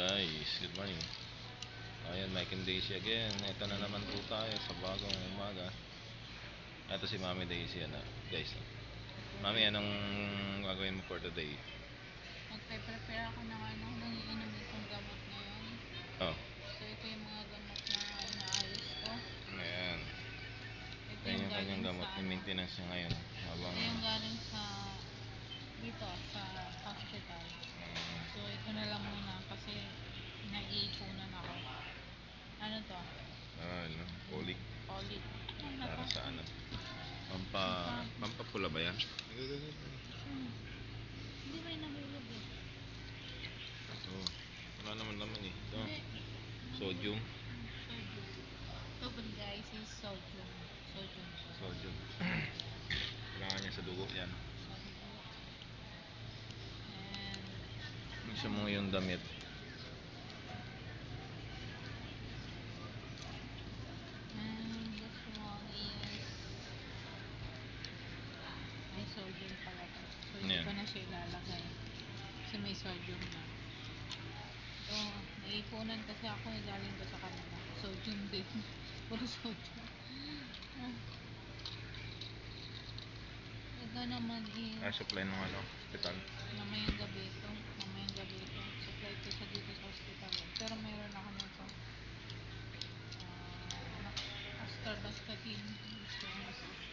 Guys, good morning. Ayan, Mike and Daisy again. Ito na naman po tayo sa bagong umaga. Ito si Mami Daisy, guys. Mami, anong gagawin mo for today? Magpe-prepare ako ng iinumin kong gamot ngayon. Oh, So ito yung mga gamot na inaayos ko. ayan. Ito Ayan yung yung kanyang galing gamot sa na maintenance niya ngayon. Habang, ito yung galing sa dito sa hospital. So ito na lang muna kasi naiipunan ako. Ano to? Folic. Folic. Ano Para to? sa ano? Pampapula ba yan? Hindi ba yung nahulog eh? Oh, wala naman eh. Ito, Hindi. sodium. Sodium. Ito po guys is sodium. Sodium. Sodium. Kailangan niya sa dugo yan. And Gusto mo yung damit. this one is may sodium pala to. So hindi Ayan. ko na siya ilalagay kasi may sodium na. So naipunan kasi ako galing ko sa kanila. Sodium din. Puro sodium. Ito naman is Supply ng hospital. mamayang gabi ito. Supply ko sa dito sa hospital. Pero meron ako nito. Atorvastatin.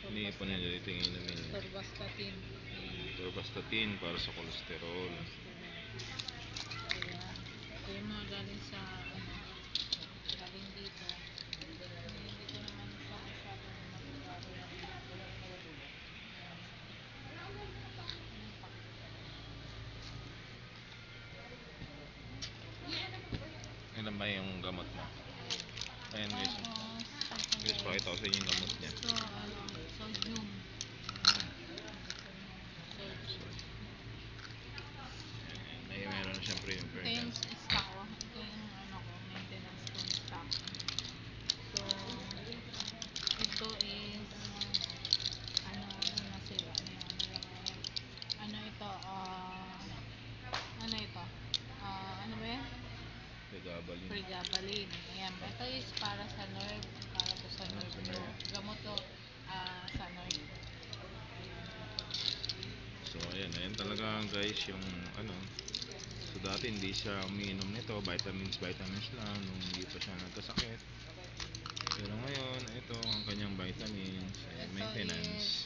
Hindi po nila ito yung inumin. Atorvastatin. Atorvastatin para sa kolesterol. Kaya ito yung mga galing sa galing dito. Hindi ko naman siya masyadong nagagawa. Ilan ba yung gamot mo? Ayan guys. Guys, pakita ko sa inyo yung gamot niya. Ito, sodium. Meron na siyempre yung Ito yung stock ko. Ito yung maintenance kong stock. So, ito is nasira. Ano ito? Ano ba yan? Pregabalin. Ayan. Ito is para sa nerve. Para to sa nerve. Gamot to sa nerve. So ayan talaga guys yung so dati hindi siya umiinom nito, vitamins lang nung hindi pa siya nagkasakit. Pero ngayon ito ang kanyang vitamins and maintenance.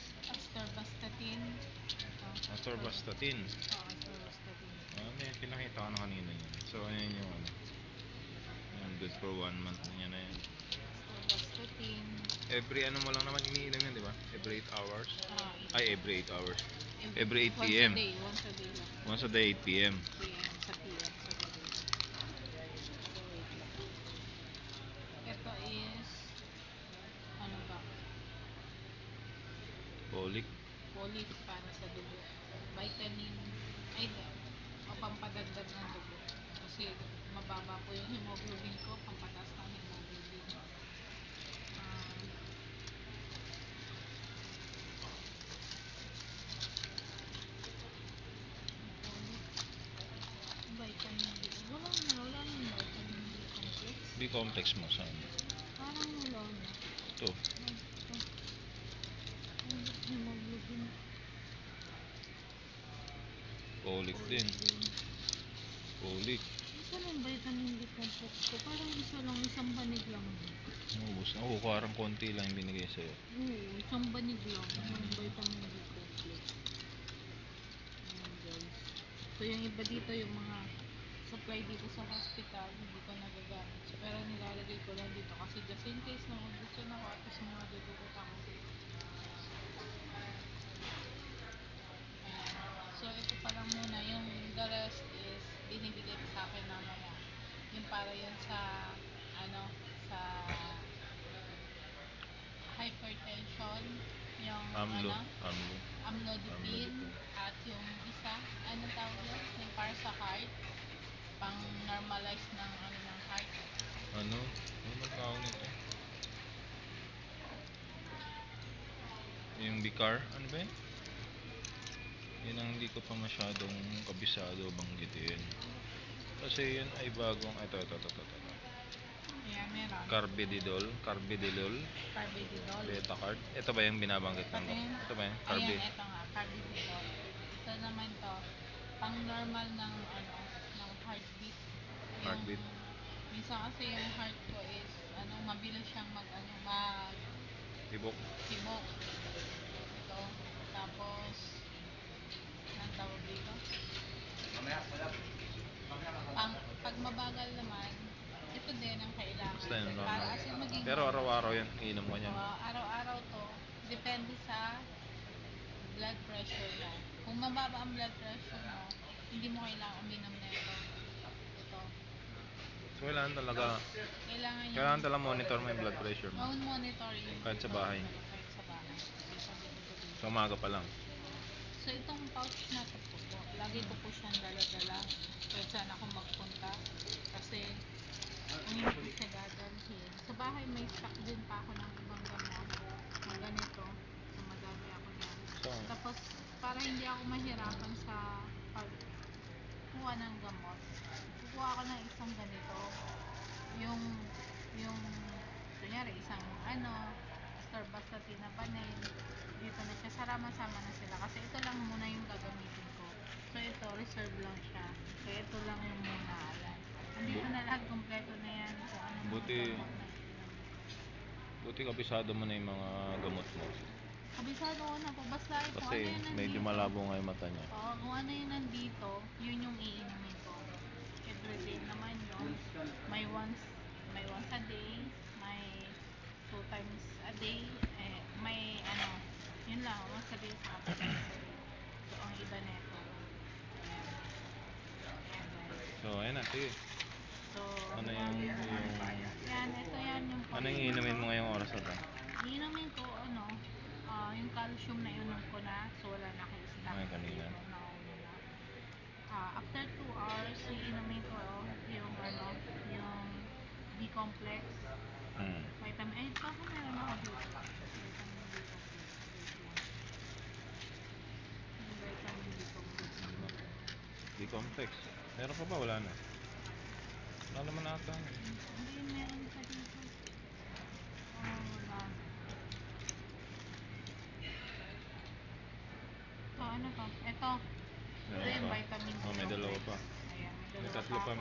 Atorvastatin. May pinakita ko na kanina yun. So ayan yung good for 1 month na niya na yan. Atorvastatin. Every mo lang naman iniinom yan, di ba? Every 8 hours? Every 8 hours. Every 8 Once p.m. a day lang. Once a day, 8 p.m. Sa PM. Ito is ano ba? Folic. Folic para sa dugo. Vitamin pampadagdag ng dugo. Kasi mababa po yung hemoglobin ko, pampataas ng hemoglobin. Vitamin D. Wala yung vitamin D complex. B-complex mo saan? Parang wala na. Ito. Hemoglobin. Folic din. Folic. Isa lang vitamin D complex ko. Parang isang banig lang. Naubos na. Parang konti lang yung binigay sa'yo. Oo, isang banig lang. Yung vitamin D complex. Ayan guys. So yung iba dito, yung mga supply dito sa hospital, hindi ko nagagamit. So, pero nilalagay ko lang dito kasi just in case na mag-gusto na ako at least may madudugot ako. So ito pa lang muna. Yung the rest is binibigay sa akin mamaya. Yung para yun sa sa hypertension, yung amlodipine, at yung isa, anong tawag yun? Yung para sa heart, pang normalize ng heart. Ano tawag nito? Yung Bicar, ano ba yun? Yun ang hindi ko pa masyadong kabisado banggitin. Kasi yun ay bagong, ito. Ayan, meron. Carbididol, Carbididol. Betacart. Ito ba yung binabanggit ng Patingin. Ito ba yung Ayan, ito nga, carbididol. Ito naman to, pang normal ng ng heartbeat. Heartbeat. Minsan kasi yung heart ko is mabilis siyang mag Tibok. tibok. Ito. Tapos anong tawag dito? Pag mabagal naman, ito din ang kailangan. Basta yun, Para normal. as in maging Pero normal. araw-araw yan, iinom ko niyan. Araw-araw to, depende sa blood pressure mo. Kung mababa ang blood pressure mo, hindi mo kailangan uminom na ito. Ito. So, kailangan talaga Kailangan talaga monitor mo yung blood pressure mo. monitoring. Kahit sa bahay. Kahit sa bahay. Sabi ko to dito. Sa umaga pa lang. So, itong pouch na to po, lagi ko po siyang dala-dala. Kahit saan ako magpunta. Kasi, hindi ko siya dadalhin. Sa bahay, may stock din pa ako ng ibang gamot na ganito. So, madami ako yan. So, Tapos, para hindi ako mahirapan sa pagkuha ng gamot, kukuha ako ng isang ganito. Yung, kunyari, isang Atorvastatin na panel. Dito na siya, sama na sila. Kasi ito lang muna yung gagamitin ko. So, ito, reserve lang siya. Kaya ito lang yung muna. Ayan. Andito na lahat, kompleto na yan. Kung ano mga Buti- gamot na iinom ko. buti kabisado mo na yung mga gamot mo. Kabisado ko na po. Basta kung Kasi ano yung medyo nandito. malabo nga yung mata niya. Oo, kung ano yung nandito, yun yung iinumin ko. Everyday naman yun. May once a day, may 2 times a day, may yun lang, once a day sa 2 times a day. So, ang iba neto. Ayan. Ayan, guys. So, ayun na, sige. So, Ano yan, yung ito yan yung ano yung iinumin mo ngayong oras na to? iinumin ko, yung calcium na inumin ko na, so wala na akong stock. Ay, kanina. So, nauna na. After 2 hours, iinumin ko yung B-complex, vitamin, ito ako meron ako dito. Vitamin B-complex. Yung vitamin B-complex. B-complex. Meron pa ba? Wala na. Wala naman ata. Hindi, meron pa dito. Wala. So, ano to? Ito Meron yung pa. vitamin B Oh, may dalawa pa. Ayan, May tatlo pa.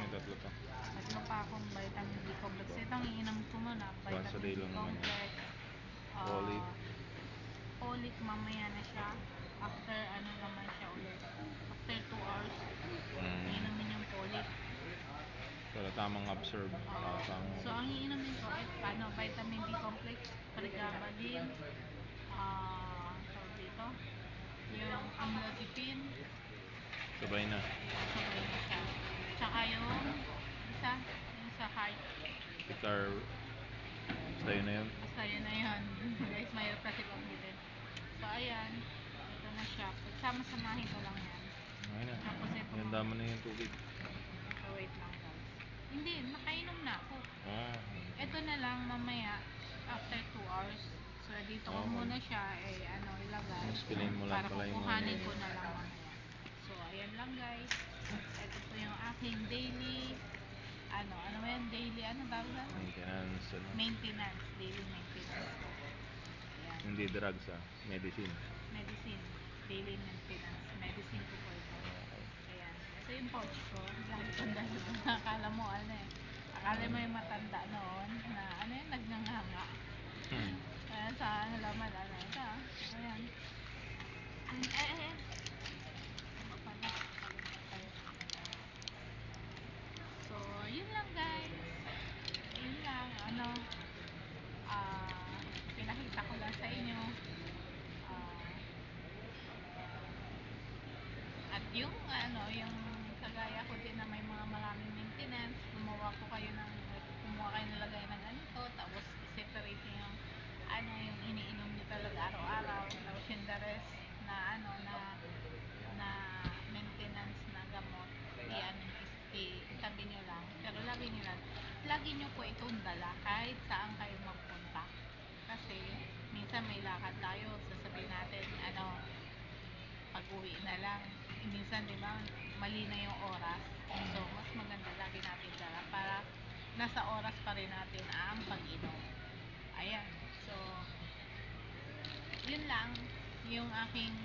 Tatlo pa akong vitamin B complex. Ito ang iinom ko muna. Once a day Vitamin B lang naman yan. complex. Folic. Folic mamaya na siya. After naman siya ulit. After 2 hours, iinumin yung folic. Para tamang absorb. So, ang iinumin ko ay vitamin B complex, pregabalin, tawag dito, yung amlodipine, Sabay na. sabay na siya. Tsaka yung sa heart. Picar. Basta yun na yun. Basta yun na yun. Guys, mahirap kasi pambilin. So, ayan. Ito na siya. Pagsama-samahin ko lang yan. Ayun na. Tapos ito Yung damo na yung tubig. So, wait lang guys. Hindi, nakainom na ako. Ito Okay. na lang mamaya after 2 hours. So, dito ko Okay. muna siya ilagay. Explain mo lang Para pala yung mga kukuhanin ko iniinom. na lang mamaya. So, ayan lang guys. Ito po yung aking daily ano ba yan? Daily tawag na? Maintenance. Maintenance. Daily maintenance po. Ayan. Hindi drugs medicine. Medicine. Daily maintenance. Medicine ko po ito. Ayan. Ito yung pouch ko. Lagi kong dala. Akala mo Akala mo yung matanda noon na nagnanganga. Ayan, sa laman, ito Ayan. Ayan. Ano pala? So, yun lang guys. Yun lang. Pinakita ko lang sa inyo. At yung kagaya ko din na may mga maraming maintenance, kumuha kayo ng lagay ng ganito, tapos separate nyo yung iniinom nyo talaga araw-araw, tapos yung the rest na na maintenance na gamot, itabi nyo lang. Pero lagi nyo po itong dala kahit saan kayo magpunta. Kasi, minsan may lakad tayo, sasabihin natin, pag-uwi na lang. Minsan, di ba, mali na yung oras. So, mas maganda lagi natin dala para nasa oras pa rin natin ang pag-inom. Ayan. So, yun lang yung aking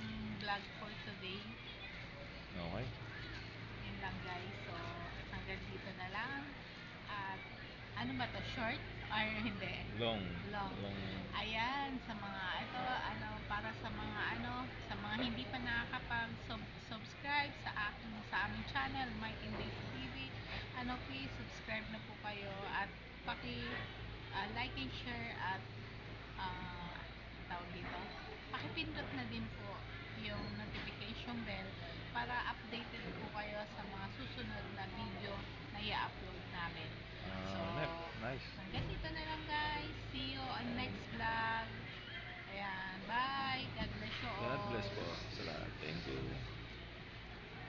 vlog for today. Okay. Yun lang guys. So, hanggang dito na lang. At ano ba to? Short? Or hindi? Long. Long. Ayan, sa mga ito, para sa mga sa mga hindi pa nakakapag-subscribe sa aming channel, Mike and Days TV, please subscribe na po kayo at like and share at tawag dito, pakipindot na din po yung notification bell para updated po